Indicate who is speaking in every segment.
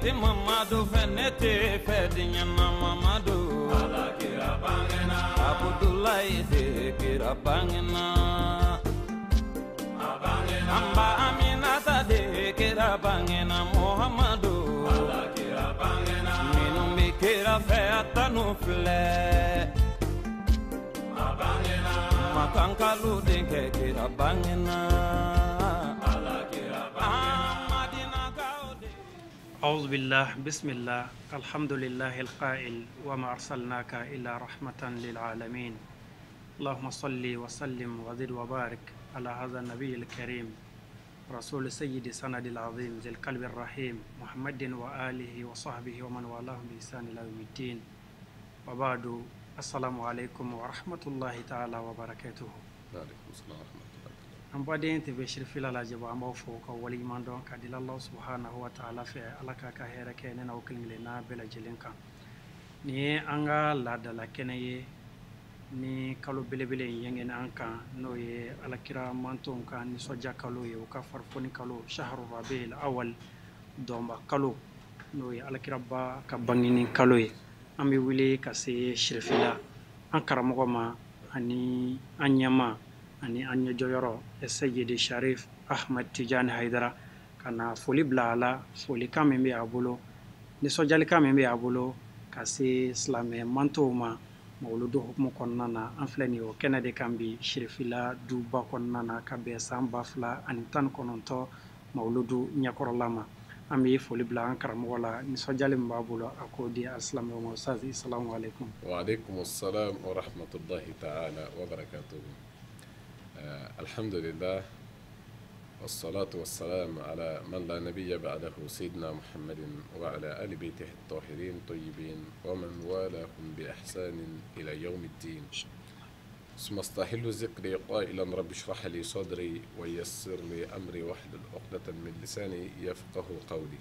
Speaker 1: fete Mamadu fenete fete nyana Mamadu Alakira bangena Abdullahi de kira bangena Amba Aminata de kira bangena Muhammadu Alakira bangena Minumbi kira feata nufle Makankalu de kira bangena
Speaker 2: أعوذ بالله بسم الله الحمد لله القائل وما أرسلناك إلا رحمة للعالمين اللهم صل وسلم وزد وبارك على هذا النبي الكريم رسول سيد سند العظيم ذي القلب الرحيم محمد وآله وصحبه ومن والاه بإحسان إلى يوم الدين وبعد السلام عليكم ورحمة الله تعالى وبركاته.
Speaker 3: وعليكم السلام ورحمة الله.
Speaker 2: Ambadin te beshir fila la jabo amba fo ka wali mandon ka dil Allah subhanahu wa ta'ala fe alaka ka hera ke ne na ukilngile na bela jelinka ni anga la da la keneye ni kalo belebele yenge na anka no ye alakira manton ka ni soja kalo ye ka farfoni kalo shahru rabiul awal domba kalo no ye alakira ba ka bangini kalo ye ambi wili ka se shirfila ankara mogoma ani anyama ani anya joyoro Sayyidi Sharif Ahmad Tijani Haidara kana foli blala foli kamembe abulo ni sojali kamembe abulo kasi islame mantoma mawludu hukmu konnana anflani o kenade kambi shirifila duba konnana kabe samba fla anitan kononto mawludu nyakorolama ami foli bla ankara mola ni sojali mbabulo akodi aslame o mawsazi assalamu alaikum
Speaker 3: wa alaikum assalam wa rahmatullahi ta'ala wa barakatuh. الحمد لله والصلاة والسلام على من لا نبي بعده سيدنا محمد وعلى آل بيته الطاهرين الطيبين ومن والاهم بإحسان إلى يوم الدين. ثم استحل ذكري قائلا رب اشرح لي صدري ويسر لي أمري واحلل عقدة من لساني يفقه قولي.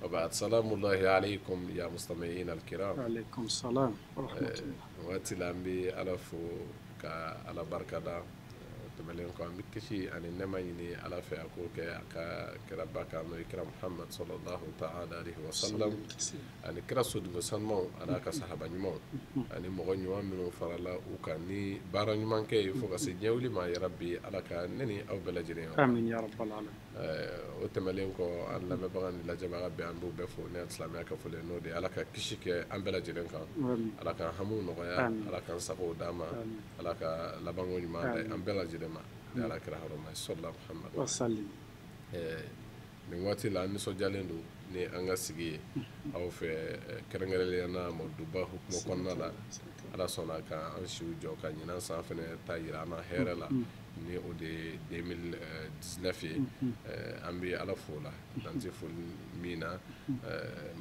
Speaker 3: وبعد سلام الله عليكم يا مستمعين الكرام.
Speaker 2: وعليكم السلام ورحمة الله.
Speaker 3: واتلام بي ألف على بركة تملين كم بكشي أن إنما يني على في أكوك كربك أنه يكرم محمد صلى الله تعالى عليه وسلم أن كرا سود مسلم أنا كصحابة نمون أن مغني من فرلا وكاني بارن من كي فوق سجولي ما يربي على كأنني أو بلجرين.
Speaker 2: آمين يا رب العالمين.
Speaker 3: وتملين كو أن لما بغن لجماعة بيعنبو بفو نيت سلامي كفول نودي على كشي كأن بلجرين كان على كهمون نغيا على كنسقو داما على كلبانو يما أن بلجرين ما على كره رمى صلى الله محمد
Speaker 2: وسلم
Speaker 3: من وقت لا نسوجالين دو ni anga sigi aw fe kerengere na mo duba hukmo konna la ala sona ka an shiu jo ka nyina sa fene tayira na herela ni o de 2019 ambi ala fola dan je fol mina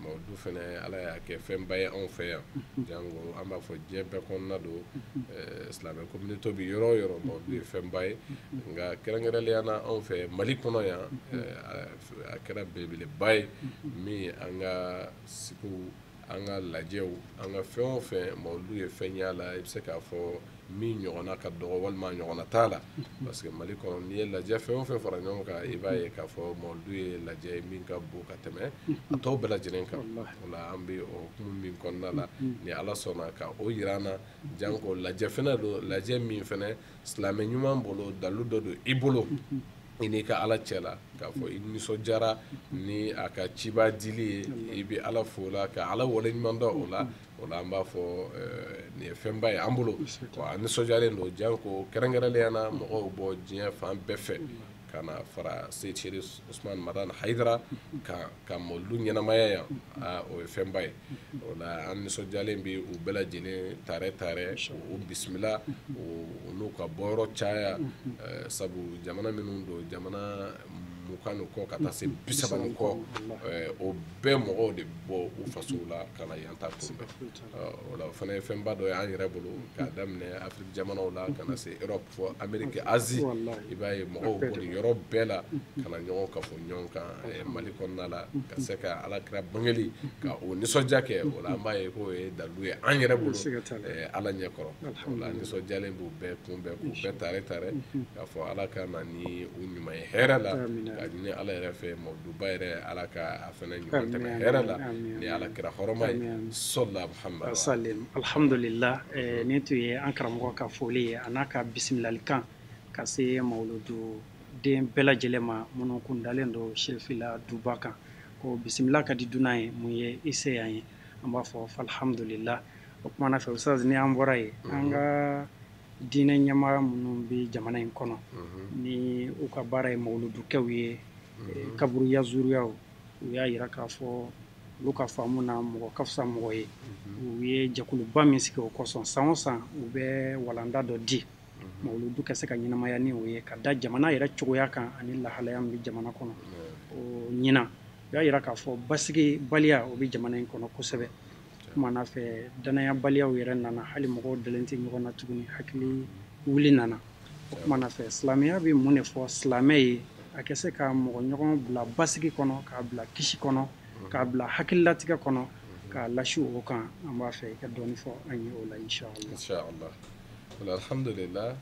Speaker 3: mo du fene ala ya ke fembaye on fe jango amba fo jebe konna do islamic community bi yoro yoro mo du fembaye nga kerengere na on fe malikono ya akara bebele bay mi anga siku anga lajew anga fɛn o fɛn mawlu ye fɛn yala ibse ka fɔ min ɲɔgɔnna ka dɔgɔ walima ɲɔgɔnna t'a la parce que mali kɔnɔ n'i ye lajɛ fɛn o fɛn fara ɲɔgɔn kan i b'a ye k'a fɔ mawlu ye lajɛ min ka bon ka tɛmɛ a tɔw bɛɛ lajɛlen kan o la an bɛ o hukumu min kɔnɔna la ni ala sɔnna ka o yira an na janko lajɛ fɛnɛ don lajɛ min fɛnɛ silamɛ ɲuman bolo dalu dɔ don i bolo i n'i ka ala cɛ la k'a fɔ i nisɔndiyara ni a ka ciba dili ye i bɛ ala fo la ka ala waleɲuman dɔn o la an b'a fɔ nin ye fɛnba ye an bolo wa a nisɔndiyalen don janko kɛrɛnkɛrɛnnenya na mɔgɔw bɔ diɲɛ fan bɛɛ fɛ ka na fara Seydi Usman Madan Haidara ka mawludu ɲɛnamaya yan o ye fɛnba ye o la an nisɔndiyalen bɛ u bɛɛ lajɛlen tare u bisimila u n'u ka bɔyɔrɔ caya sabu jamana minnu don jamana mukan ni kɔ ka taa se 30 ni kɔ o bɛɛ mɔgɔw de bɔ u fasow la ka na yan ta kunbɛn o la o fana ye fɛnba dɔ ye an yɛrɛ bolo k'a daminɛ Afiriki jamanaw la ka na se Europe fɔ Amérique Asie i b'a ye mɔgɔw bɔli yɔrɔ bɛɛ la ka na ɲɔgɔn kafo ɲɔgɔn kan Mali kɔnɔna la ka se ka alakira bangeli ka o nisɔndiya kɛ o la an b'a ye k'o ye dalu ye an yɛrɛ bolo ala ɲɛkɔrɔ o la nisɔndiyalen b'u bɛɛ kunbɛn k'u bɛɛ tare k'a fɔ ala ka na ni u ɲuman ye hɛrɛ la ka ɲini ala yɛrɛ fɛ mawduba yɛrɛ ala ka a fɛnɛ ɲuman tɛmɛ hɛrɛ la ni ala kira hɔrɔma ye sɔla muhamad
Speaker 2: salim alhamdulillah ni tun ye an karamɔgɔ ka foli ye a n'a ka bisimilalikan ka se mawludu den bɛɛ lajɛlen ma minnu kun dalen don Sherifila duba kan ko bisimila ka di dunan ye mun ye i se yan ye an b'a fɔ alhamdulillah o kumana fɛ ustaz ni an bɔra ye an ka diinɛ ɲɛmaa minnu bɛ jamana in kɔnɔ ni u ka baara ye mawludukɛw ye kaburu yazuriyaw u y'a yira k'a fɔ olu ka faamu na mɔgɔ ka fisa mɔgɔ ye u ye jɛkuluba min sigi o kɔsɔn san o san u bɛ walanda dɔ di mawludu ka se ka ɲɛnamaya ni o ye ka da jamana yɛrɛ cogoya kan ani lahalaya min bɛ jamana kɔnɔ o ɲinan u y'a yira k'a fɔ basigi baliya o bɛ jamana in kɔnɔ kosɛbɛ kumana fɛ danaya baliyaw yɛrɛ nana hali mɔgɔw dalen tɛ ɲɔgɔn na tuguni hakili wuli nana o kumana fɛ silamɛya bɛ mun de fɔ silamɛ ye a kɛ se ka mɔgɔ ɲɔgɔn bila basigi kɔnɔ k'a bila kisi kɔnɔ k'a bila hakililatigɛ kɔnɔ k'a lasi o kan an b'a fɛ i ka dɔɔni fɔ an ye o la inshallah
Speaker 3: alhamdulillah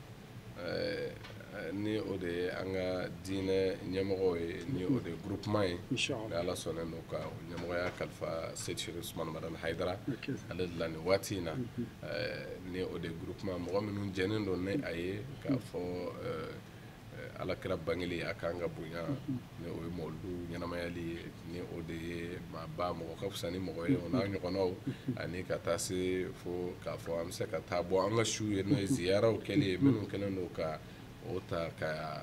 Speaker 3: ni o de ye an ka diinɛ ɲɛmɔgɔw ye ni o de ye groupement ye ni ala sɔnnen don ka ɲɛmɔgɔya kalifa Seydi Sherif Usmane Madani Hayidara ale de la nin waati in na ni o de ye groupement mɔgɔ minnu jɛnnen don ni a ye k'a fɔ alakira bangeli a kan ka bonya ni o ye mawludu ɲɛnamayali ye ni o de ye maaba mɔgɔ ka fisa ni mɔgɔ ye o n'a ɲɔgɔnnaw ani ka taa se fo k'a fɔ an bɛ se ka taa bɔ an ka su ye n'o ye ziyaraw kɛli ye minnu kɛlen don ka o ta ka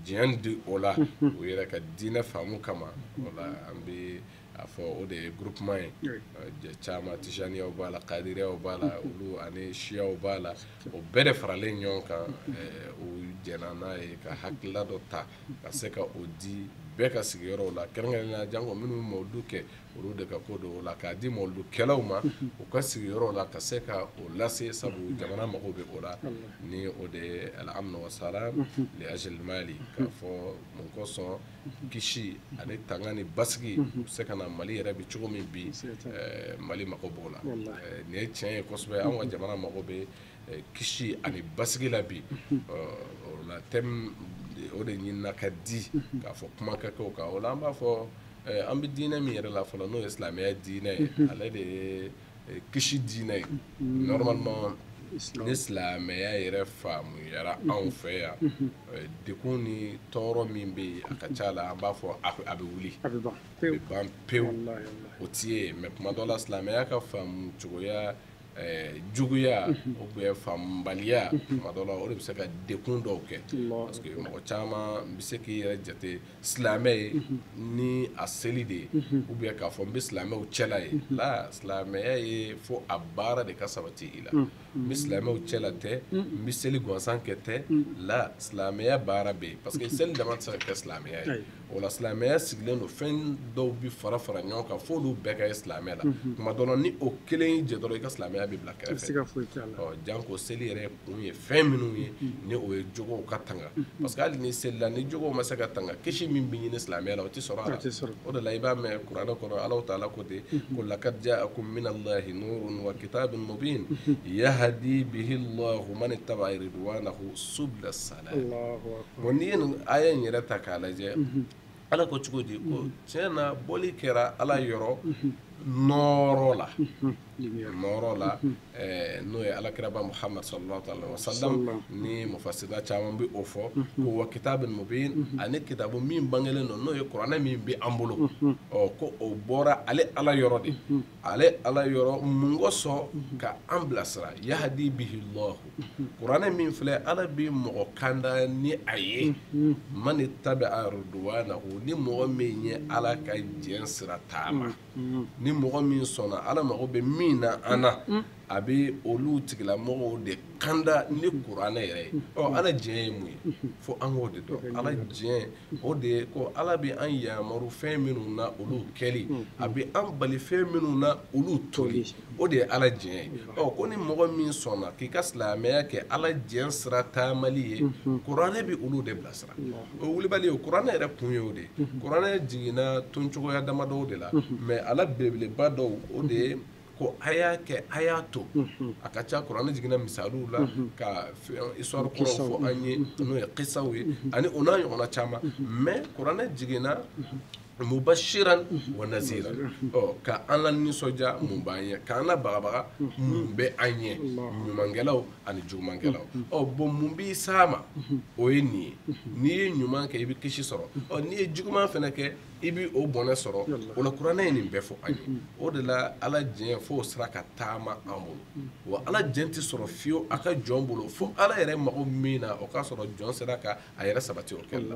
Speaker 3: diɲɛ di o la o yɛrɛ ka diinɛ faamu kama o la an bɛ a fɔ o de ye groupement ye caman tijaniyaw b'a la kadiriyaw b'a la olu ani siyaw b'a la o bɛɛ de faralen ɲɔgɔn kan u jɛna n'a ye ka hakilila dɔ ta ka se ka o di bɛɛ ka sigiyɔrɔw la kɛrɛnkɛrɛnnenya janko minnu mawludu kɛ olu de ka ko don o la k'a di mawludukɛlaw ma u ka sigiyɔrɔw la ka se ka o lase sabu jamana mago bɛ o la ni o de ye al-amn wa salam li ajli mali k'a fɔ mun kosɔn kisi ani tanga ni basigi u se ka na Mali yɛrɛ bi cogo min bi Mali mago b'o la nin ye tiɲɛ ye kosɛbɛ an ka jamana mago bɛ kisi ani basigi la bi o la thème o de ɲinina ka di k'a fɔ kuma ka kɛ o kan o la an b'a fɔ an bɛ diinɛ min yɛrɛ la fɔlɔ n'o ye silamɛya diinɛ ye ale de ye kisi diinɛ ye normalement ni silamɛya yɛrɛ faamuyara anw fɛ yan dekun ni tɔɔrɔ min bɛ yen a ka ca la an b'a fɔ a bɛ wuli a bɛ ban pewu o ti ye mais kuma dɔ la silamɛya ka faamu cogoya juguya ou bien faamubaliya tuma dɔ la o de bɛ se ka dekun dɔw kɛ parce que mɔgɔ caman bɛ se k'i yɛrɛ jate silamɛ ye ni a seli de ye ou bien k'a fɔ n bɛ silamɛw cɛla ye la silamɛya ye fo a baara de ka sabati i la n bɛ silamɛw cɛla tɛ n bɛ seli gansan kɛ tɛ la silamɛya baara bɛ yen parce que seli dama tɛ se ka kɛ silamɛya ye o la silamɛya sigilen don fɛn dɔw bɛ fara fara ɲɔgɔn kan f'olu bɛɛ ka ye silamɛya la tuma dɔ la ni o kelen y'i jɛ dɔrɔn i ka silamɛya bɛ bila kɛrɛfɛ janko seli yɛrɛ kun ye fɛn minnu ye ni o ye jogow ka tanga parce que hali ni selila ni jogow ma se ka tanga kisi min bɛ ɲini silamɛya la o tɛ sɔrɔ a la o de la i b'a mɛn kuranɛ kɔnɔ Alahu taala ko ten ko lakad ja'akum minallahi nurun wa kitabun mubin yahdi bihi Allahu man ittaba'a ridwanahu subula salam bon n'i ye nin aya in yɛrɛ ta k'a lajɛ ala ko cogo di ko tiɲɛ na bɔli kɛra ala yɔrɔ nɔɔrɔ la nɔɔrɔ la n'o ye alakiraba Muhammad sallallahu alaihi wa sallam ni mufassirina caman bɛ o fɔ ko wa kitabun mubin ani kitabu min bangelen don n'o ye kuranɛ min bɛ an bolo ko o bɔra ale ala yɔrɔ de ale ala yɔrɔ mun kosɔn ka an bilasira yahdi bihi Allahu kuranɛ min filɛ ala bɛ mɔgɔ kanda ni a ye man ittaba'a ridwanahu ni mɔgɔ min ye ala ka diɲɛ sira taama ni mɔgɔ min sɔnna ala mago bɛ min na an na a bɛ olu tigilamɔgɔw de kanda ni kuranɛ yɛrɛ ye ala diɲɛ ye mun ye fo an k'o de dɔn ala diɲɛ o de ye ko ala bɛ an yamaru fɛn minnu na olu kɛli a bɛ an bali fɛn minnu na olu toli o de ye ala diɲɛ ye ko ni mɔgɔ min sɔnna k'i ka silamɛya kɛ ala diɲɛ sira taamali ye kuranɛ bɛ olu de bilasira o wulibali ye kuranɛ yɛrɛ kun ye o de ye kuranɛ jiginna toncogoya damadɔw de la mais ala belebeleba dɔw o de ye ko a y'a kɛ a y'a to a ka ca kuranɛ jiginna misaliw la ka histoire kɔrɔw fɔ an ye n'o ye kisaw ye ani o n'a ɲɔgɔnna caman mais kuranɛ jiginna mubashiran wa naziran ka an la nisɔndiya mun b'an ye k'an la bagabaga mun bɛ an ye ɲumankɛlaw ani jugumankɛlaw bon mun b'i s'a ma o ye nin ye n'i ye ɲuman kɛ i bɛ kisi sɔrɔ n'i ye juguman fana kɛ i bɛ o bɔnɛ sɔrɔ o la kuranɛ ye nin bɛɛ fɔ an ye o de la ala jɛn fo o sira ka taama an bolo wa ala jɛn tɛ sɔrɔ fiyewu a ka jɔn bolo fo ala yɛrɛ mago min na o k'a sɔrɔ jɔn sera ka a yɛrɛ sabati o kɛli la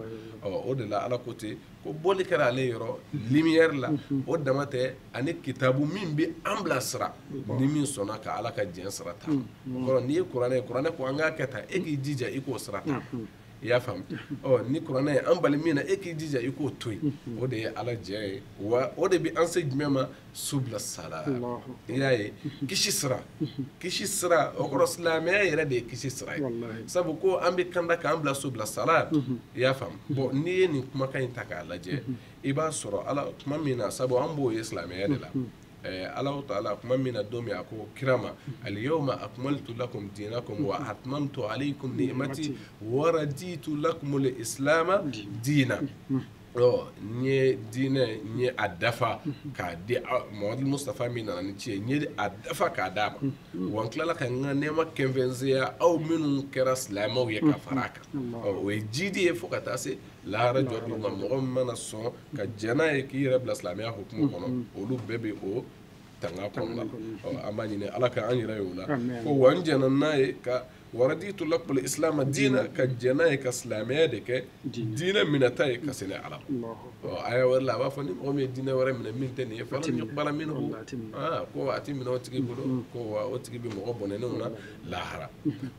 Speaker 3: o de la ala ko ten ko bɔli kɛra ale yɔrɔ lumière la o dama tɛ ani kitabu min bɛ an bilasira ni min sɔnna ka ala ka jɛn sira ta o kɔrɔ n'i ye kuranɛ ko an k'a kɛ tan e k'i jija i k'o sira ta i y'a faamu ni kuranɛ ye an bali min na e k'i jija i k'o to yen o de ye ala jɛ ye wa o de bɛ an se jumɛn ma subila sala i y'a ye kisi sira o kɔrɔ silamɛya yɛrɛ de ye kisi sira ye sabu ko an bɛ kanda k'an bila subila sala i y'a faamu bon n'i ye nin kumakan in ta k'a lajɛ i b'a sɔrɔ ala tuma min na sabu an b'o ye silamɛya de la Allah ta'ala kuma min na don min a ko kira ma al-yawma akmaltu lakum dinakum wa atmamtu alaykum ni'mati wa raditu lakum al-islam diina n ye diinɛ n ye a dafa k'a di Muhamadu Mustafa min nana ni ci ye n ye a dafa k'a d'a ma wa n tilala ka n ka nɛɛma kɛnfɛnseya aw minnu kɛra silamɛw ye ka fara a kan o ye jidi ye fo ka taa se lahara jɔ don ma mɔgɔ min mana sɔn ka jɛn n'a ye k'i yɛrɛ bila silamɛya hukumu kɔnɔ olu bɛɛ bɛ o tanga kɔnɔna la an b'a ɲini ala ka an yɛrɛ ye o la ko wa n jɛnna n'a ye ka waraditu lakum al-islam diina ka jɛn n'a ye ka silamɛya de kɛ diinɛ minɛta ye ka sɛnɛ ala a y'a wɛrɛ la a b'a fɔ ni mɔgɔ min ye diinɛ wɛrɛ minɛ min tɛ nin ye falan yuqbala minhu ko a ti minɛ o tigi bolo ko wa o tigi bɛ mɔgɔ bɔnɛnenw na lahara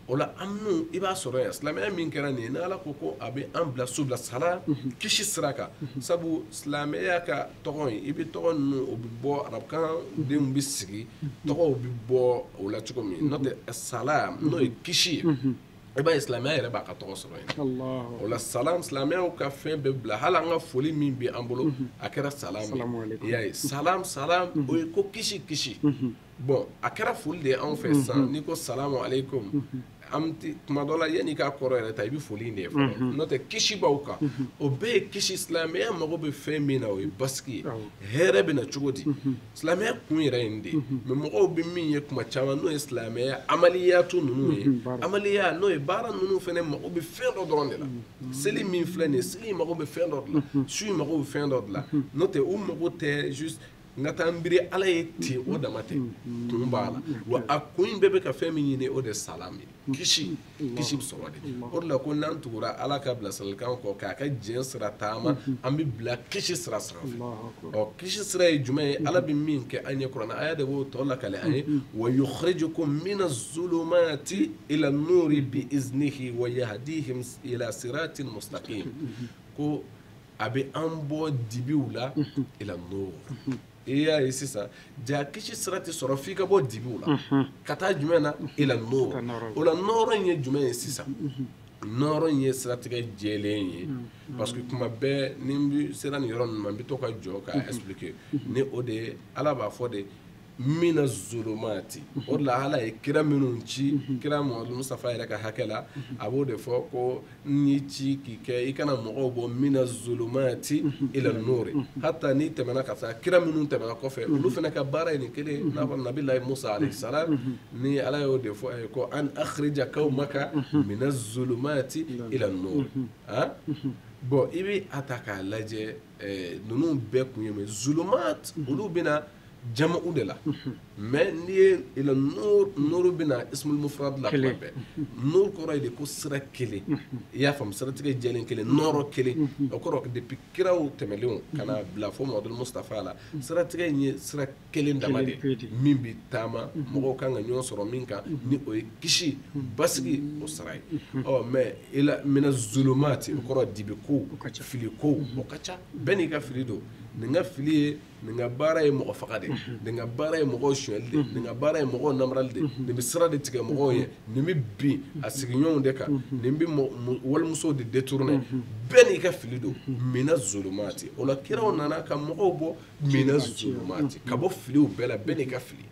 Speaker 3: o la an minnu i b'a sɔrɔ yan silamɛya min kɛra nin ye ni ala ko ko a bɛ an bila subila sala kisi sira kan sabu silamɛya ka tɔgɔ in i bɛ tɔgɔ ninnu o bɛ bɔ arabukan denw bɛ sigi tɔgɔw bɛ bɔ o la cogo min n'o tɛ sala n'o ye kisi i b'a ye silamɛya yɛrɛ b'a ka tɔgɔ sɔrɔ yen o la salam silamɛyaw ka fɛn bɛɛ bila hali an ka foli min bɛ an bolo a kɛra salam ye i y'a ye salam o ye ko kisi bon a kɛra foli de ye anw fɛ sisan n'i ko salamu aleykum an ti tuma dɔ la yanni k'a kɔrɔ yɛrɛ ta i bɛ foli in de ye fɔlɔ n'o tɛ kisi b'aw kan o bɛɛ ye kisi silamɛya mago bɛ fɛn min na o ye basigi ye hɛrɛ bɛ na cogo di silamɛya kun yɛrɛ ye nin de ye mɛ mɔgɔw bɛ min ye kuma caman n'o ye silamɛya amaliyatu ninnu ye amaliya n'o ye baara ninnu fana mago bɛ fɛn dɔ dɔrɔn de la seli min filɛ nin ye seli mago bɛ fɛn dɔ de la su mago bɛ fɛn dɔ de la n'o tɛ u mago tɛ juste n ka taa n biri ala ye ten o dama tɛ kun b'a la wa a kun in bɛɛ bɛ ka fɛn min ɲini o de ye salam ye kisi bɛ sɔrɔ de o de la ko n'an tugura ala ka bilasiralikan kɔ k'a ka jɛn sira taama an bɛ bila kisi sira sanfɛ kisi sira ye jumɛn ye ala bɛ min kɛ an ye kuranna a y'a de b'o tɔ lakale an ye wa yukhrijukum mina zulumati ila nuri bi iznihi wa yahdihim ila siratin mustaqim ko a bɛ an bɔ dibiw la ila nuri i y'a ye sisan ja kisi sira tɛ sɔrɔ f'i ka bɔ dibiw la ka taa jumɛn na ila nuri o la nɔrɔ in ye jumɛn ye sisan nɔrɔ in ye siratigɛ jɛlen ye parce que kuma bɛɛ ni n sera nin yɔrɔ ninnu ma n bɛ to ka jɔ k'a expliquer ni o de ye ala b'a fɔ de mina zulumati o de la ala ye kira minnu ci kira Muhamadu Mustafa yɛrɛ ka hakɛ la a b'o de fɔ ko n y'i ci k'i kɛ i kana mɔgɔw bɔ mina zulumati ila nuri hatta n'i tɛmɛna ka taa kira minnu tɛmɛna kɔfɛ olu fana ka baara ye nin kelen ye n'a fɔ nabilahi Musa alayhi salam ni ala y'o de fɔ a ye ko an akhrija qawmaka mina zulumati ila nuri bon i bɛ a ta k'a lajɛ ninnu bɛɛ kun ye mais zulumat olu bɛna jama'u de la mais n'i ye ila nuru bɛna ismul mufrad la kuma bɛɛ nuru kɔrɔ ye de ko sira kelen i y'a faamu siratigɛ jɛlen kelen nɔrɔ kelen o kɔrɔ depuis kiraw tɛmɛlenw ka na bila fo Muhamadu Mustafa la siratigɛ in ye sira kelen dama de min bɛ taama mɔgɔw kan ka ɲɔgɔn sɔrɔ min kan ni o ye kisi basigi o sira ye mais ila mina zulumati o kɔrɔ dibi ko fili ko o ka ca bɛɛ n'i ka fili don nin ka fili ye nin ka baara ye mɔgɔ faga de nin ka baara ye mɔgɔ sonyali de nin ka baara ye mɔgɔ namarali de nin bɛ sira de tigɛ mɔgɔw ye nin bɛ bin a sigiɲɔgɔnw de kan nin bɛ walimusow de détourner bɛɛ n'i ka fili don mina zulumati o la kiraw nana ka mɔgɔw bɔ mina zulumati ka bɔ filiw bɛɛ la bɛɛ n'i ka fili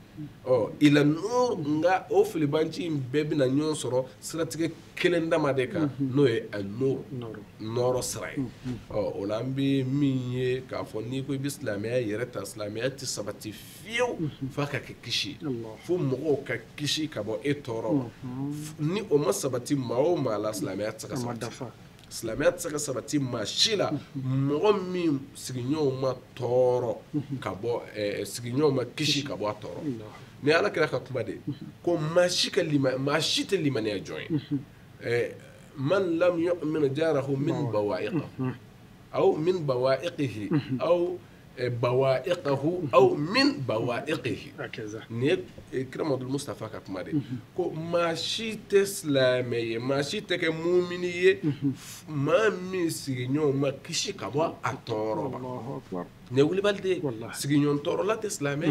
Speaker 3: ila nur nga o filibanci bɛɛ bɛna ɲɔgɔn sɔrɔ siratigɛ kelen dama de kan n'o ye nur nɔrɔ sira ye o la an bɛ min ye k'a fɔ n'i ko i bɛ silamɛya yɛrɛ ta silamɛya tɛ sabati fiyewu f'a ka kɛ kisi fo mɔgɔw ka kisi ka bɔ e tɔɔrɔ ma ni o ma sabati maa o maa la silamɛya tɛ se ka sabati silamɛya tɛ se ka sabati maa si la mɔgɔ min sigiɲɔgɔnw ma tɔɔrɔ ka bɔ sigiɲɔgɔnw ma kisi ka bɔ a tɔɔrɔ ni ala kɛra ka kuma de ko maa si tɛ limaniya jɔn ye man lam yu'min jarahu min bawa'iqihi aw min bawa'iqihi aw bawa'iqahu aw min bawa'iqihi ni ye kira Mamadu Mustafa ka kuma de ko maa si tɛ silamɛ ye maa si tɛ kɛ mumini ye maa min sigiɲɔgɔn ma kisi ka bɔ a tɔɔrɔ ma ni wulibali de sigiɲɔgɔn tɔɔrɔla tɛ silamɛ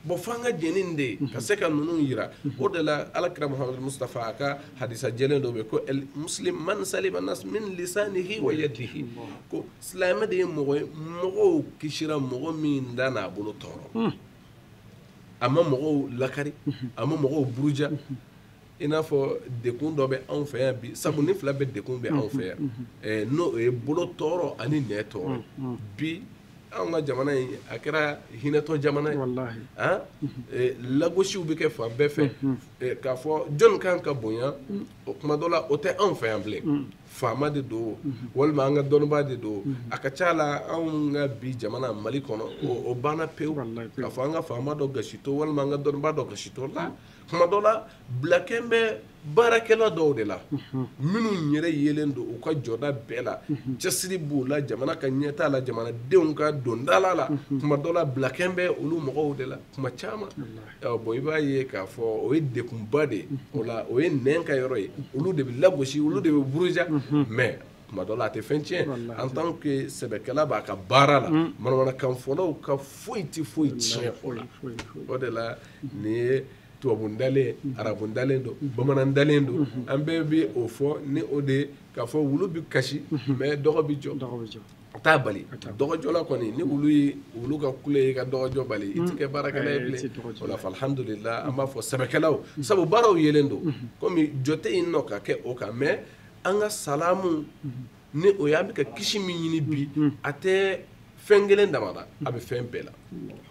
Speaker 3: bon f'an ka jɛni de ka se ka ninnu yira o de la alakira Muhamadu Mustafa a ka hadisa jɛlen dɔ bɛ ko muslim man salima nas min lisanihi wa yadihi ko silamɛ de ye mɔgɔ ye mɔgɔw kisira mɔgɔ min da n'a bolo tɔɔrɔ a ma mɔgɔw lakari a ma mɔgɔw buruja i n'a fɔ dekun dɔ bɛ anw fɛ yan bi sabu ni fila bɛ dekun bɛ anw fɛ yan n'o ye bolo tɔɔrɔ ani nɛ tɔɔrɔ bi anw ka jamana in a kɛra hinɛtɔ jamana ye lagosiw bɛ kɛ fan bɛɛ fɛ k'a fɔ jɔnni kan ka bonya o kuma dɔ la o tɛ anw fɛ yan bilen faama de don walima an ka dɔnnibaa de don a ka ca la anw ka bi jamana Mali kɔnɔ o banna pewu k'a fɔ an ka faama dɔ gasito walima an ka dɔnnibaa dɔ gasito la kuma dɔ la bilakɛn bɛ baarakɛla dɔw de la minnu yɛrɛ yelen don u ka jɔda bɛɛ la cɛsiri b'u la jamana ka ɲɛtaa la jamanadenw ka dondala la kuma dɔ la bilakɛn bɛ olu mɔgɔw de la kuma caman bon i b'a ye k'a fɔ o ye dekunba de o la o ye nɛn ka yɔrɔ ye olu de bɛ lagosi olu de bɛ buruja mais kuma dɔ la a tɛ fɛn tiɲɛ en tant que sɛbɛkɛla b'a ka baara la manamanakan fɔlaw ka foyi tɛ foyi tiɲɛ o la o de la nin ye tubabu dalen arabu dalen don bamanan dalen don an bɛɛ bɛ o fɔ ni o de k'a fɔ wulu bɛ kasi mais dɔgɔ bɛ jɔ t'a bali dɔgɔjɔla kɔni ni wulu ye wulu ka kule ye ka dɔgɔjɔ bali i tɛ kɛ baarakɛla ye bilen o la alhamdulillah an b'a fɔ sɛbɛkɛlaw sabu baaraw yelen don komi jɔ tɛ yen nɔ ka kɛ o kan mais an ka salamu ni o ye an bɛ ka kisi min ɲini bi a tɛ fɛn kelen dama na a bɛ fɛn bɛɛ la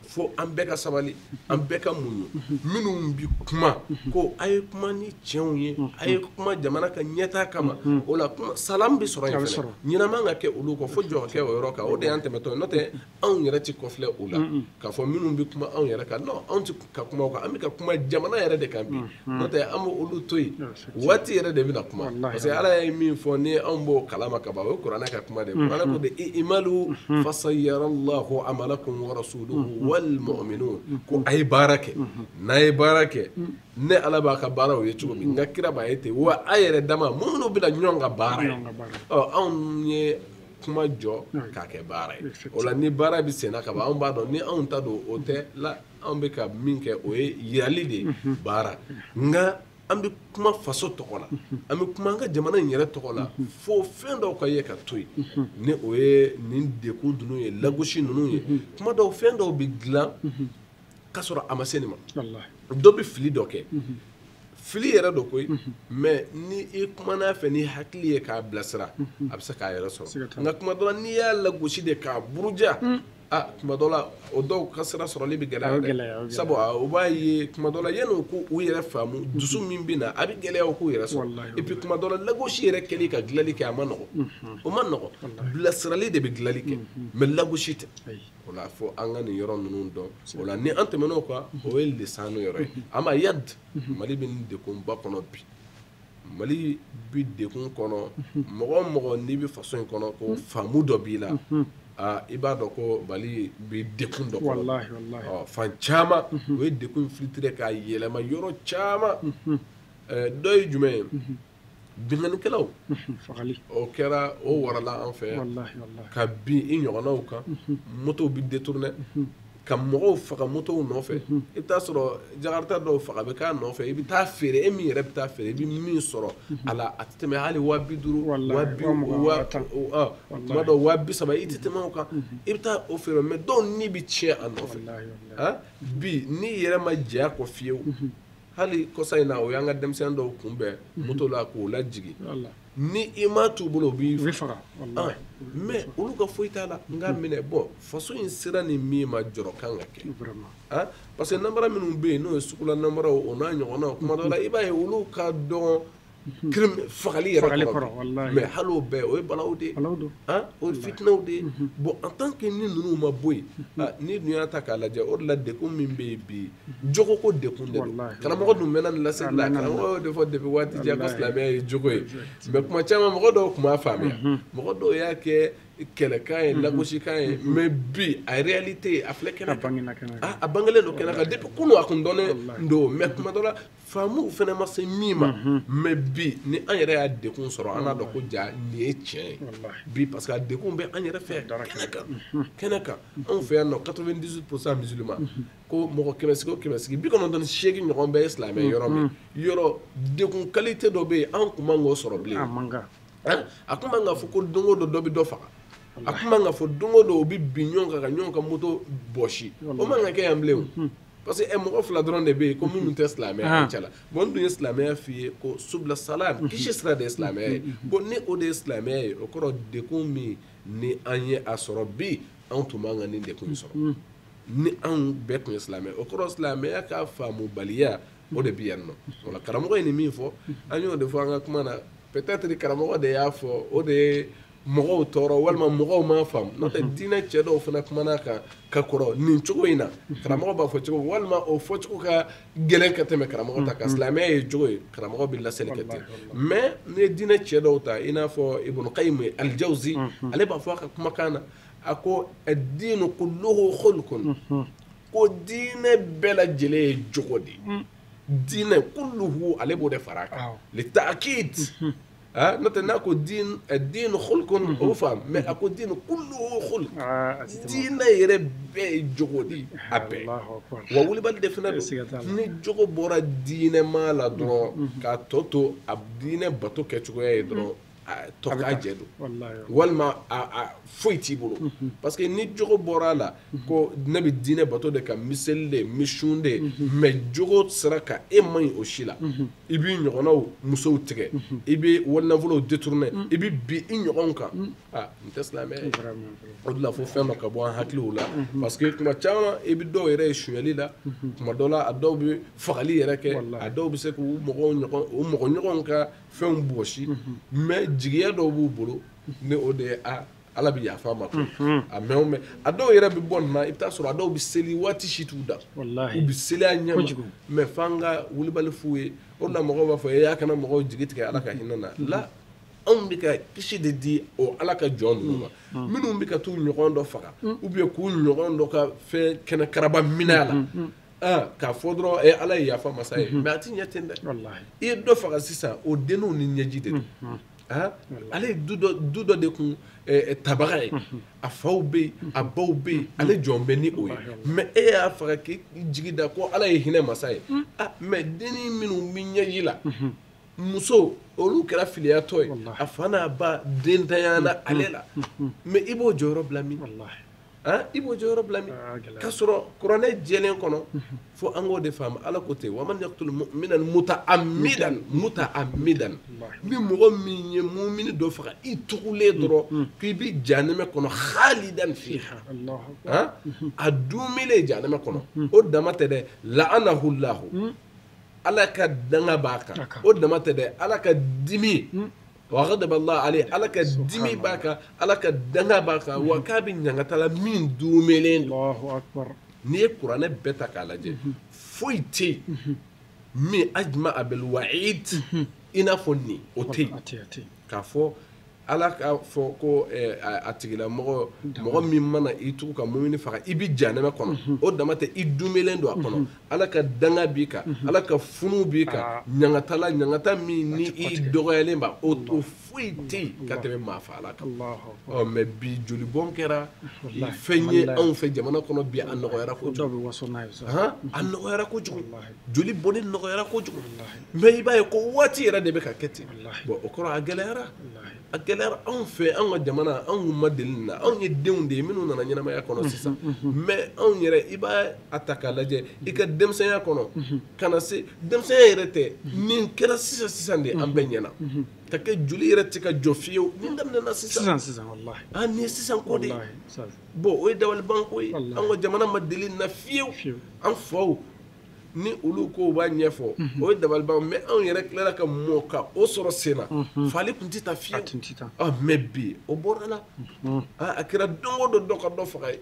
Speaker 3: fo an bɛɛ ka sabali an bɛɛ ka muɲu minnu bi kuma ko a ye kuma ni tiɲɛw ye a ye kuma jamana ka ɲɛtaa kama o la kuma salam bɛ sɔrɔ yen fɛnɛ ɲɛnaman ka kɛ olu kɔ fo jɔ ka kɛ o yɔrɔ kan o de y'an tɛmɛtɔ n'o tɛ anw yɛrɛ tɛ kɔfilɛ o la k'a fɔ minnu bɛ kuma anw yɛrɛ kan non anw tɛ ka kuma o kan an bɛ ka kuma jamana yɛrɛ de kan bi n'o tɛ an bɛ olu to yen waati yɛrɛ de bɛna kuma parce que ala ye min fɔ ni anw b'o kalama ka ban o ye kuranɛ ka kuma de kuranɛ ko de imalu fasayyarallahu amalakum wa rasuluhu wal mu'minun ko a ye baara kɛ n'a ye baara kɛ ne ala b'a ka baaraw ye cogo min n ka kira b'a ye ten wa a yɛrɛ dama minnu bɛna ɲɔgɔn ka baara ye anw ye kuma jɔ k'a kɛ baara ye o la ni baara bɛ senna ka ban anw b'a dɔn ni anw ta don o tɛ la anw bɛ ka min kɛ o ye yirali de ye baara nka an bɛ kuma faso tɔgɔ la an bɛ kuma an ka jamana in yɛrɛ tɔgɔ la fo fɛn dɔw ka ye ka to yen ni o ye nin dekun ninnu ye lagosi ninnu ye kuma dɔw fɛn dɔw bɛ dilan k'a sɔrɔ a ma se nin ma dɔ bɛ fili dɔ kɛ fili yɛrɛ dɔ koyi mais ni i kumana fɛ ni hakili ye k'a bilasira a bɛ se k'a yɛrɛ sɔrɔ nka kuma dɔ la n'i y'a lagosi de k'a buruja kuma dɔ la o dɔw ka sira sɔrɔli bɛ gɛlɛya dɛ sabu o b'a ye kuma dɔ la yanni ko u yɛrɛ faamu dusu min bɛ na a bɛ gɛlɛya o k'u yɛrɛ sɔrɔ et puis kuma dɔ la lagosi yɛrɛ kɛli ka dilanli kɛ a ma nɔgɔn o ma nɔgɔn bilasirali de bɛ dilanli kɛ mais lagosi tɛ o la fo an ka nin yɔrɔ ninnu dɔn o la ni an tɛmɛn'o kan o ye lisanu yɔrɔ ye ama yad Mali bɛ nin dekunba kɔnɔ bi Mali bi dekun kɔnɔ mɔgɔ o mɔgɔ n'i bɛ faso in kɔnɔ ko faamu dɔ b'i la i b'a dɔn ko Mali bɛ dekun dɔ kɔnɔ fan caman o ye dekun filtre k'a yɛlɛma yɔrɔ caman dɔ ye jumɛn ye binkanikɛlaw o kɛra o warala an fɛ yan ka bin i ɲɔgɔnnaw kan motow bɛ détourner ka mɔgɔw faga motow nɔfɛ i bɛ taa sɔrɔ jakarta dɔw faga bɛ k'a nɔfɛ i bɛ taa feere e min yɛrɛ bɛ taa feere i bɛ min sɔrɔ a la a tɛ tɛmɛ hali 250 tuma dɔw 230 i tɛ tɛmɛ o kan i bɛ taa o feere mais dɔw ni bɛ tiɲɛ a nɔfɛ bi n'i yɛrɛ ma jɛ kɔ fiyewu hali kɔsa in na o y'an ka denmisɛnnin dɔw kunbɛn moto la k'o lajigin ni i ma t'u bolo u b'i faga mais olu ka foyi t'a la n k'a minɛ bon faso in sera ni min ma jɔrɔ kan ka kɛ parce que namara minnu bɛ yen n'o ye sugula namaraw o n'a ɲɔgɔnnaw kuma dɔ la i b'a ye olu ka dɔn fagali yɛrɛ kɔrɔ mais hali o bɛɛ o ye balaw de ye o ye fitinɛw de ye bon en tant que ni ninnu ma bɔ yen ni dun y'a ta k'a lajɛ o de la dekun min bɛ yen bi jogo ko dekun de don karamɔgɔ dun mɛnna nin laseli la karamɔgɔ y'o de fɔ depuis waati jan ko silamɛya ye jogo ye mais kuma caman mɔgɔ dɔw tun b'a faamuya mɔgɔ dɔw y'a kɛ kɛlɛkan ye lagosikan ye mais bi a réalité a filɛ kɛnɛ kan a bangelen don kɛnɛ kan depuis kunu a kun dɔnnen don mais kuma dɔ la faamuw fana ma se min ma mais bi ni an yɛrɛ y'a dekun sɔrɔ an n'a dɔn ko ja nin ye tiɲɛ ye bi parce que a dekun bɛ an yɛrɛ fɛ kɛnɛ kan anw fɛ yan nɔ 98% musulman ko mɔgɔ 100 o 100 98 ɲɔgɔn bɛɛ ye silamɛ yɔrɔ min yɔrɔ dekun qualité dɔ bɛ yen an kun man k'o sɔrɔ bilen a kun man ka fɔ ko don o don dɔ bɛ dɔ faga a kun man ka fɔ don o don o bɛ bin ɲɔgɔn kan ka ɲɔgɔn ka moto bɔsi o man ka kɛ yan bilen parce que mɔgɔ fila dɔrɔn de bɛ yen ko minnu tɛ silamɛya cɛ la bon n dun ye silamɛya f'i ye ko subila salam kisi sira de ye silamɛya ye bon ni o de ye silamɛya ye o kɔrɔ dekun min ni an ye a sɔrɔ bi anw tun man ka nin dekun sɔrɔ ni anw bɛɛ tun ye silamɛ o kɔrɔ silamɛya ka faamubaliya o de bɛ yan nɔ o la karamɔgɔ ye nin min fɔ an y'o de fɔ an ka kuma na peut-être karamɔgɔ de y'a fɔ o de ye mɔgɔw tɔɔrɔ walima mɔgɔw m'a faamu n'o tɛ diinɛ cɛ dɔw fana kumana kan ka kɔrɔ nin cogo in na karamɔgɔ b'a fɔ cogo walima o fɔcogo ka gɛlɛn ka tɛmɛ karamɔgɔ ta kan silamɛya ye cogo ye karamɔgɔ bɛ laseli kɛ ten mais ni ye diinɛ cɛ dɔw ta i n'a fɔ Ibn Qayyim al-Jawzi ale b'a fɔ a ka kumakan na a ko ad-diinu kulluhu khulqun ko diinɛ bɛɛ lajɛlen ye jogo de ye diinɛ kulluhu ale b'o de fara a kan li ta'kid n'o tɛ n'a ko diin khulqun o faamu mais a ko diin kulluhu khulq diinɛ yɛrɛ bɛɛ ye jogo de a bɛɛ wa wulibali de fana don ni jogo bɔra diinɛma la dɔrɔn k'a tɔ to a diinɛ bato kɛcogoya ye dɔrɔn tɔ k'a jɛ don walima a foyi t'i bolo parce que ni jogo bɔra a la ko ne bɛ diinɛ bato de ka miseli de misun de mais jogo sera ka e man ɲi o si la i b'i ɲɔgɔnnaw musow tigɛ i bɛ walinafolow détourner i bɛ bin i ɲɔgɔnw kan nin tɛ silamɛya ye o de la fo fɛn dɔ ka bɔ an hakiliw la parce que tuma caman i bɛ dɔw yɛrɛ ye sonyali la tuma dɔw la a dɔw bɛ fagali yɛrɛ kɛ a dɔw bɛ se k'u mɔgɔ ɲɔgɔnw ka fɛnw bɔsi mais jigiya dɔw b'u bolo ni o de ye ala bɛ yafa ma ko a mɛn o mɛn a dɔw yɛrɛ bɛ bɔ nin na i bɛ taa sɔrɔ a dɔw bɛ seli waati si t'u da u bɛ seli a ɲɛ ma mais f'an ka wulibali f'u ye o de la mɔgɔw b'a fɔ e y'a kana mɔgɔw jigi tigɛ ala ka hinɛ na la anw bɛ ka kisi de di o ala ka jɔn ninnu ma minnu bɛ ka t'u ɲɔgɔn dɔ faga ou bien k'u ɲɔgɔn dɔ ka fɛn kɛnɛ karaba minɛ a la k'a fɔ dɔrɔn ala ye yafa masa ye mais a ti ɲɛ ten dɛ i ye dɔ faga sisan o denninw ni ɲɛji de don ale ye du dɔ de kun tabaga ye a faw bɛ yen a baw bɛ yen ale jɔn bɛ ni o ye mais e y'a faga k'i jigi da ko ala ye hinɛ masa ye mais dennin minnu bɛ ɲɛji la muso olu kɛra filiyatɔ ye a fa n'a ba dentanya na ale la mais i b'o jɔyɔrɔ bila min i b'o jɔyɔrɔ bila min k'a sɔrɔ kuranɛ jɛlen kɔnɔ fo an k'o de faamu ala ko ten wa man yaqtul mu'minan muta'ammidan ni mɔgɔ min ye mumini dɔ faga i tugulen dɔrɔn k'i bɛ jahanɛmɛ kɔnɔ khalidan fiha a dunmelen jahanɛmɛ kɔnɔ o dama tɛ dɛ la'anahu llahu ala ka danga b'a kan o dama tɛ dɛ ala ka dimi wa ghadaba Allah alayhi ala ka dimi b'a kan ala ka danga b'a kan wa k'a bɛ ɲagatala min dunmelen don n'i ye kuranɛ bɛɛ ta k'a lajɛ foyi tɛ yen min ajma bil wa'id i n'a fɔ nin o tɛ yen k'a fɔ ala ka fɔ ko a tigila mɔgɔ min mana i tugu ka mumini faga i bi jahanama kɔnɔ o dama tɛ i dumelen don a kɔnɔ ala ka danga b'i kan ala ka funu b'i kan ɲangata min ni i dɔgɔyalen ba o to foyi tɛ ka tɛmɛ maa faala kan mais bi jolibɔn kɛra fɛn ye anw fɛ jamana kɔnɔ bi a nɔgɔyara kojugu a nɔgɔyara kojugu joli bɔnni nɔgɔyara kojugu mais i b'a ye ko waati yɛrɛ de bɛ ka kɛ ten bon o kɔrɔ a gɛlɛyara anw fɛ an ka jamana anw ma deli nin na anw ye denw de ye minnu nana ɲɛnamaya kɔnɔ sisan mais anw yɛrɛ i b'a ta k'a lajɛ i ka denmisɛnya kɔnɔ ka na se denmisɛnya yɛrɛ tɛ nin kɛra sisan de an bɛɛ ɲɛna ka kɛ joli yɛrɛ tɛ ka jɔ fiyewu nin daminɛna sisan wallahi nin ye sisan ko de bon o ye dabalibanko ye an ka jamana ma deli nin na fiyewu an faw ni olu ko b'a ɲɛfɔ o ye dabaliban mais anw yɛrɛ tilara ka mɔ ka o sɔrɔ sen na fali tun tɛ taa fiyewu mais bi o bɔra la a kɛra don o don dɔ ka dɔ faga ye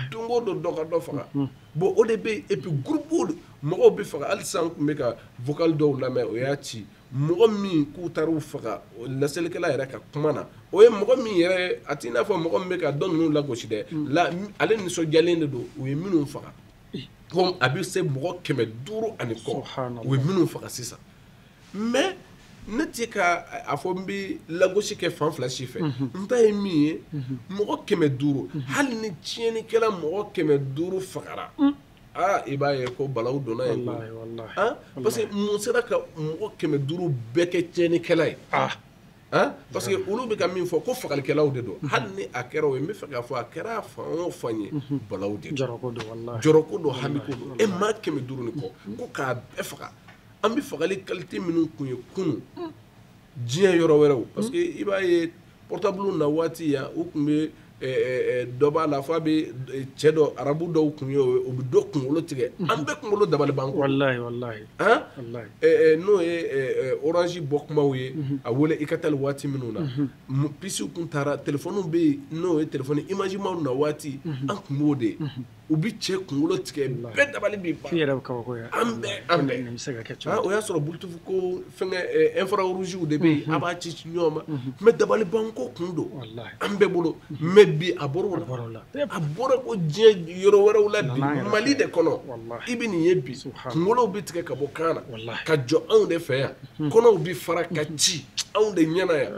Speaker 3: don o don dɔ ka dɔ faga bon o de bɛ yen et puis groupe mɔgɔw bɛ faga hali sisan n tun bɛ ka vocal dɔw lamɛn o y'a ci mɔgɔ min k'u taar'u faga lasɛlikɛla yɛrɛ ka kuma na o ye mɔgɔ min yɛrɛ a t'i n'a fɔ mɔgɔ min bɛ ka dɔ ninnu lagosi dɛ ale nisɔndiyalen de don u ye minnu faga comme a bɛ se mɔgɔ 500 ani kɔ u ye minnu faga sisan mais ne tɛ ka a fɔ n bɛ lagosi kɛ fan fila si fɛ n ta ye min ye mɔgɔ 500 hali ni tiɲɛnikɛla mɔgɔ 500 fagara i b'a ye ko balawu donna yen parce que mun sera ka mɔgɔ 500 bɛɛ kɛ tiɲɛnikɛla ye parce que olu bɛ ka min fɔ ko fagalikɛlaw de don hali ni a kɛra o ye n bɛ fɛ k'a fɔ a kɛra fan o fan ye balawu de don jɔrɔko don hamiko don maa 500 ni kɔ ko k'a bɛɛ faga an bɛ fagali qualité minnu kun ye kunun diɲɛ yɔrɔ wɛrɛw parce que i b'a ye portable na waati yan u tun bɛ dɔ b'a la f'a bɛ cɛ dɔ arabu dɔw kun ye o bɛ dɔ kunkolo tigɛ an bɛɛ kunkolo dabaliban ko wallahi n'o ye orange bɔ kumaw ye a wele i ka tali waati minnu na pisiw kun taara telefɔniw bɛ yen n'o ye telefɔni image maw na waati an kun b'o de u bi cɛ kunkolo tigɛ bɛɛ dabali b'i ban an bɛɛ o y'a sɔrɔ bluetooth ko fɛngɛ infrarouge de bɛ yen a b'a ci ɲɔgɔn ma mais dabaliban ko kun don an bɛɛ bolo mais bi a bɔra o la a bɔra ko diɲɛ yɔrɔ wɛrɛw la bi Mali de kɔnɔ i bɛ nin ye bi kunkolow bɛ tigɛ ka bɔ kan na ka jɔ anw de fɛ yan kɔnɔw bɛ fara ka ci anw de ɲɛna yan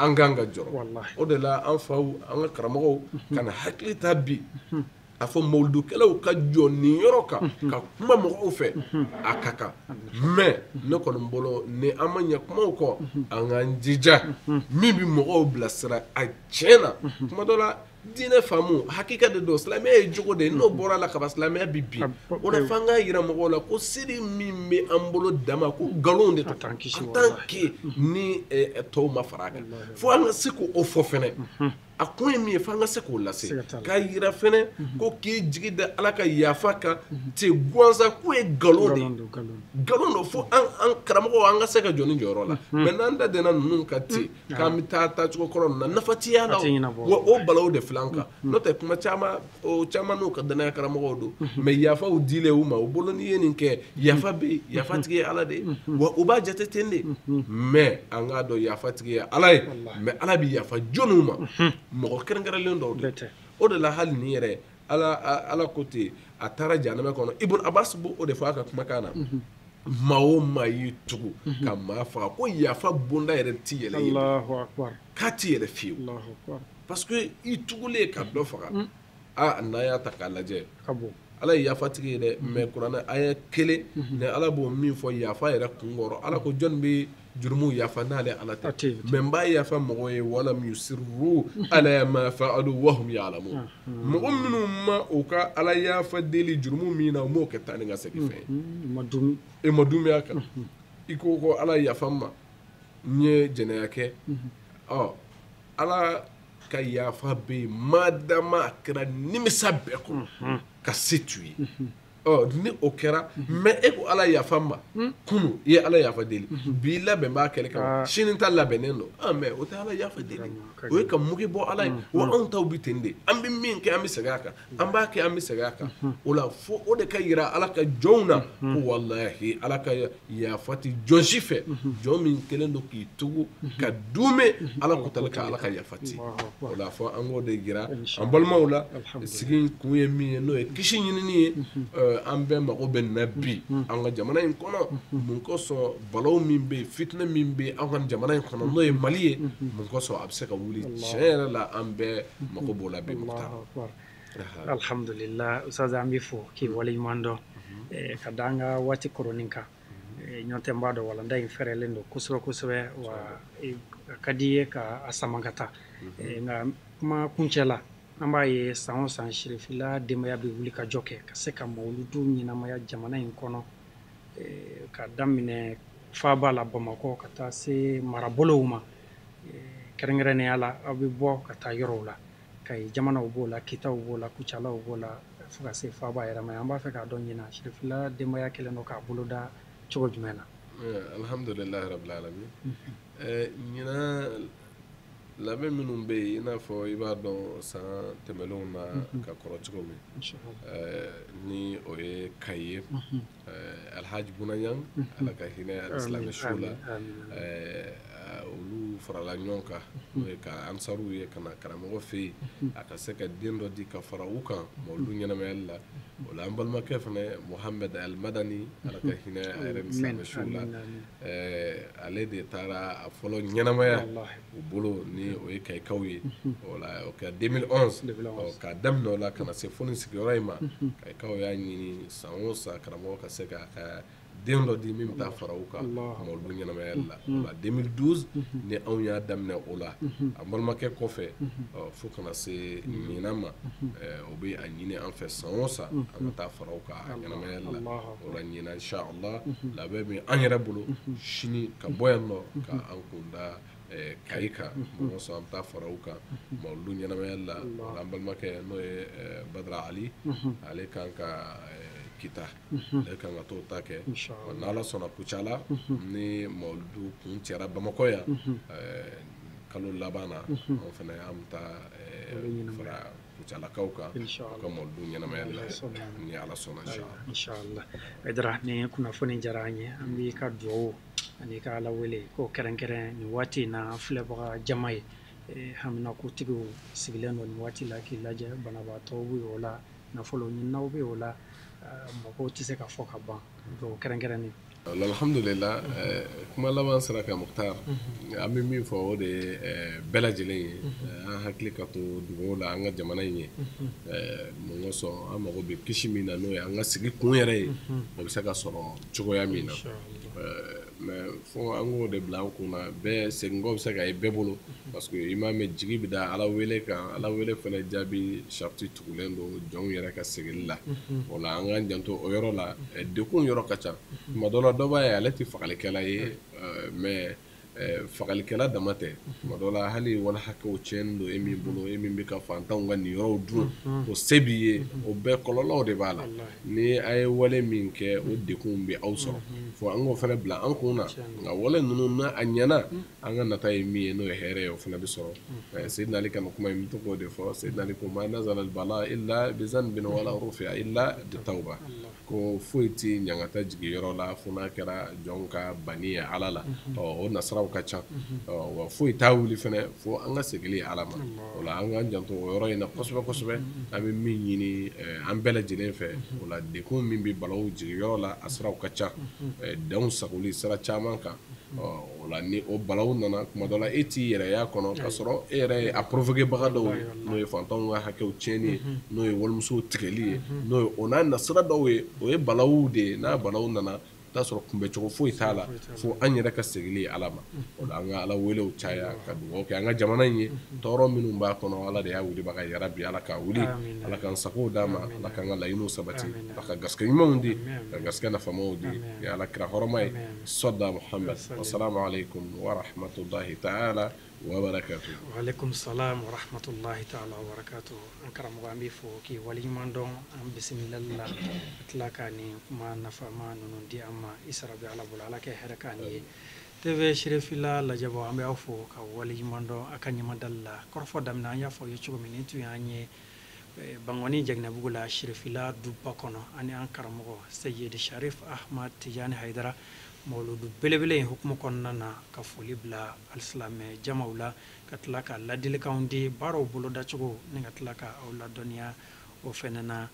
Speaker 3: an kan ka jɔrɔ o de la an faw an ka karamɔgɔw ka na hakili ta bi a fɔ mawuludukɛlaw ka jɔ nin yɔrɔ kan ka kuma mɔgɔw fɛ a ka kan mais ne kɔni bolo ni an ma ɲɛ kumaw kɔ an k'an jija min bɛ mɔgɔw bilasira a tiɲɛ na kuma dɔ la diinɛ faamu hakika de don silamɛya ye jogo de ye n'o bɔra la kaban silamɛya bɛ bin o de f'an k'a yira mɔgɔw la ko seli min bɛ an bolo dama ko nkalon de don en tant que ni tɔw ma fara a kan fo an ka se k'o fɔ fɛnɛ a kun ye min ye f'an ka se k'o lase k'a yira fɛnɛ ko k'i jigi da ala ka yafa kan te gansan k'o ye nkalon de ye nkalon don fo an karamɔgɔw an ka se ka jɔ ni jɔyɔrɔ la mais n'an da dena ninnu ka ten k'an bɛ taa cogo kɔrɔ ninnu na nafa tɛ y'a la wa o balawu de filɛ an kan n'o tɛ kuma caman n'o ka danaya karamɔgɔw don mais yafaw dilen u ma u bolo n'i ye nin kɛ yafa bɛ yen yafatigi ye ala de ye wa u b'a jate ten de mais an k'a dɔn yafatigi ye ala ye mais ala bɛ yafa jɔnniw ma mɔgɔ kɛrɛnkɛrɛnlen dɔw de o de la hali ni yɛrɛ ala ko ten a taara jahanama kɔnɔ Ibn Abbas b'o de fɔ a ka kumakan na maa o maa y'i tugu ka maa faga ko yafa bonda yɛrɛ ti yɛlɛ k'a ti yɛlɛ fiyewu parce que i tugulen ka dɔ faga n'a y'a ta k'a lajɛ ala ye yafatigi ye dɛ mais kuranɛ aya 1 ni ala b'o min fɔ yafa yɛrɛ kun kɔrɔ ala ko jɔn bɛ jurumu yafa n'ale ala tɛ mais n b'a yafa mɔgɔ ye wala yusirru ala ma fa'alu wa hum ya'lamun mɔgɔ minnu ma u ka ala yafa deli jurumu min na u m'o kɛ taa ni ka segin fɛn ye ma dumiya kan i ko ala yafa ma n ye jɛnɛya kɛ ala ka yafa bɛ yen madama a kɛra nimisa bɛɛ kɔnɔ ka se t'u ye ni o kɛra mais e ko ala yafa ma kunu i ye ala yafa deli bi labɛn b'a kɛlɛ kama sini ta labɛnnen don mais o tɛ ala yafa deli o ye ka mugu bɔ ala ye wa anw taw bi ten de an bɛ min kɛ an bɛ segin a kan an b'a kɛ an bɛ segin a kan o la fo o de ka yira ala ka jɔnw na ko walahi ala ka yafa ti jɔn si fɛ jɔn min kelen don k'i tugu ka dume ala kotali ka ala ka yafa ti o la fɔ an k'o de yira an balimaw la sigi kun ye min ye n'o ye kisi ɲinini ye an bɛɛ mago bɛ na bi an ka jamana in kɔnɔ mun kosɔn balaw min bɛ yen fitinɛ min bɛ an ka jamana in kɔnɔ n'o ye mali ye mun kosɔn a bɛ se ka wuli tiɲɛ yɛrɛ la an bɛɛ mago b'o la bi
Speaker 2: alhamdulillah ustaz an bɛ fɔ k'i waleɲuman dɔn ka da an ka waati kɔrɔnin kan ɲɔn tɛ n b'a dɔn walanda in fɛrɛlen don kosɛbɛ kosɛbɛ wa a ka di ye ka a sama ka taa nka kuma kuncɛ la an b'a ye san o san Sirifila denbaya bɛ wuli ka jɔ kɛ ka se ka mawuludu ɲɛnamaya jamana in kɔnɔ ka daminɛ faaba la Bamakɔ ka taa se marabolow ma kɛrɛnkɛrɛnnenya la aw bɛ bɔ ka taa yɔrɔw la Kayi jamanaw b'o la Kitaw b'o la Kucalaw b'o la fo ka se faaba yɛrɛ ma an b'a fɛ k'a dɔn ɲinan Sirifila denbaya kɛlen don k'a boloda cogo jumɛn na
Speaker 3: alhamdulilahi rabbil alamin ɲinan labɛn minnu bɛ yen i n'a fɔ i b'a dɔn san tɛmɛnlenw na ka kɔrɔ cogo min ni o ye Kayi ye Alhaji Bunayan ala ka hinɛ alisilami su la olu farala ɲɔgɔn kan n'o ye ka ansaruw ye ka na karamɔgɔ fɛ yen a ka se ka den dɔ di ka fara u kan mawuludu ɲɛnamayali la o la an balimakɛ fana Muhamɛd Al-Madani ala ka hinɛ a yɛrɛ ni silamɛ su la ale de taara a fɔlɔ ɲɛnamaya u bolo ni o ye Kayikaw ye o la o kɛra 2011 k'a daminɛ o la ka na se fo nin sigiyɔrɔ in ma Kayikaw y'a ɲini san o san karamɔgɔ ka se k'a ka den dɔ di min bɛ taa fara u kan mawuludu ɲɛnamayali la o la 2012 ni anw y'a daminɛ o la a balimakɛ kɔfɛ fo kana se ɲinan ma o bɛ a ɲini an fɛ san o san an ka taa fara u kan a ɲɛnamayali la o la ɲinan inshallah labɛn min an yɛrɛ bolo sini ka bɔ yan nɔ ka an kunda Kayi kan mɔgɔ sɔn an bɛ taa fara u kan mawuludu ɲɛnamayali la o la an balimakɛ n'o ye Badara Ali ale kan ka kita ale kan ka t'o ta kɛ n'Ala sɔnna Kucala ni mawuludu kun cɛra Bamakɔ yan kalo laban na anw fana an bɛ taa fara Kucalakaw kan ka mawuludu ɲɛnamayali la ni Ala sɔnna
Speaker 2: inshallah Badara ni kunnafoni diyara an ye an b'i ka dugawu ani ka Ala wele ko kɛrɛnkɛrɛn nin waati in na filɛbaga jama ye haminakotigiw sigilen don nin waati la k'i lajɛ banabaatɔw bɛ o la nafolo ɲininaw bɛ o la mɔgɔw tɛ se ka fɔ ka ban dugawu kɛrɛnkɛrɛnnen
Speaker 3: alhamdulillah kuma laban sera ka Mukhtar an bɛ min fɔ o de ye bɛɛ lajɛlen ye an hakili ka to dugawu la an ka jamana in ye mun kosɔn an mago bɛ kisi min na n'o ye an ka sigi kun yɛrɛ ye o bɛ se ka sɔrɔ cogoya min na mais fo an k'o de bila an kun na bɛɛ seginkɔ bɛ se ka ye bɛɛ bolo parce que i m'a mɛn jigi bɛ da Ala wele kan Ala wele fana jaabi sariti tugulen don jɔnw yɛrɛ ka segili la o la an k'an janto o yɔrɔ la dekun yɔrɔ ka ca tuma dɔ la dɔ b'a ye ale tɛ fagalikɛla ye mais fagalikɛla dama tɛ tuma dɔ la hali wala hakɛw tiɲɛnen don e min bolo e min bɛ ka fantanw ka nin yɔrɔw dun o se b'i ye o bɛɛ kɔlɔlɔw de b'a la ni a ye wale min kɛ o dekun bɛ aw sɔrɔ fo an k'o fana bila an kun na nka wale ninnu na a ɲɛna an ka nata ye min ye n'o ye hɛrɛ ye o fana bɛ sɔrɔ Seydina Ali ka kuma in bɛ to k'o de fɔ Seydina Ali ko ma nazala al-bala illa bi zanbin wala rufi'a illa bi tawba ko foyi tɛ ɲangata jigin yɔrɔ la fo n'a kɛra jɔn ka bani ye Ala la o nasaraw ka ca wa foyi t'a wuli fana fo an ka segili Ala ma o la an k'an janto o yɔrɔ in na kosɛbɛ kosɛbɛ an bɛ min ɲini an bɛɛ lajɛlen fɛ o la dekun min bɛ balaw jigin yɔrɔ la a siraw ka ca denw sagoli sira caman kan o la ni o balaw nana kuma dɔ la e t'i yɛrɛ y'a kɔnɔ ka sɔrɔ e yɛrɛ ye a provoquebaga dɔw ye n'o ye fantanw ka hakɛw tiɲɛni ye n'o ye walimusow tigɛli ye n'o ye o n'a nasira dɔw ye o ye balaw de ye n'a balaw nana t'a sɔrɔ kunbɛcogo foyi t'a la fo an yɛrɛ ka segili Ala ma o la an ka Ala welew caya ka dugawu kɛ an ka jamana in ye tɔɔrɔ minnu b'a kɔnɔ Ala de y'a wilibaga ye yarabi Ala k'a wuli Ala k'an sagow d'a ma Ala k'an ka laɲiniw sabati Ala ka garisɛgɛ ɲumanw di ka garisɛgɛ nafamaw di ni Ala kira hɔrɔma ye sɔda Muhamɛd wasalaamu aleykum wa rahmatulahi ta'ala wa barakatuh.
Speaker 2: Wa alaikum salam wa rahmatullahi ta'ala wa barakatuh. An karamɔgɔ an bɛ fɔ k'i waleɲuman dɔn an bisimilali la tila ka nin kuma nafama ninnu di an ma i sara bɛ ala bolo ala kɛ hɛrɛ k'an ye TV Sherifila lajɛbaaw an bɛ aw fɔ ka waleɲuman dɔn a ka ɲumadali la kɔrɔfɔ daminɛ an y'a fɔ ye cogo min nin tun y'an ye Bangoni Jaginɛbugu la Sherifila duba kɔnɔ ani an karamɔgɔ Seyidi Sharif Ahmad Tijani Haidara mawludu belebele in hukumu kɔnɔna na ka foli bila alisilamɛ jamaw la ka tila ka ladilikanw di baaraw boloda cogo ni ka tila ka aw ladɔnniya o fɛnɛ na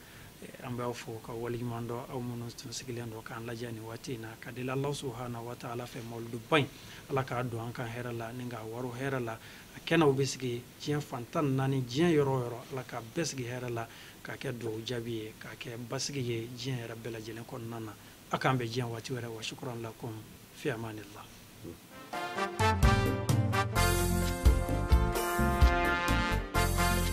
Speaker 2: an b'aw fɔ ka waleɲuman dɔn aw minnu tun sigilen don k'an lajɛ nin waati in na ka deli Alahu subahanahu wa taala fɛ mawluduba in ala k'a don an kan hɛrɛ la ni k'a waro hɛrɛ la a kɛnɛw bɛ sigi diɲɛ fan 14 diɲɛ yɔrɔ o yɔrɔ ala k'a bɛɛ sigi hɛrɛ la k'a kɛ duwawu jaabi ye k'a kɛ basigi ye diɲɛ yɛrɛ bɛɛ lajɛlen kɔnɔna na a k'an bɛ diɲɛ waati wɛrɛ wa shukran lakum fi amanillah.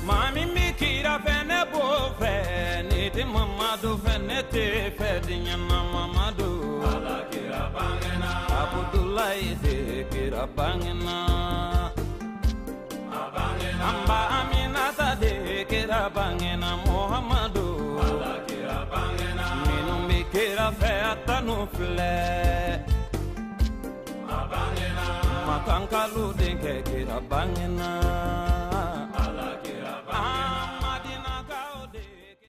Speaker 1: Mami mi kira fene bo fe ni ti mamadu fene te fe dinyana mamadu ala kira bangena Abdullahi te kira bangena amba aminata de kira bangena Muhammadu ala kira bangena minum mi kira fe atanu fle makankalu de kira bangena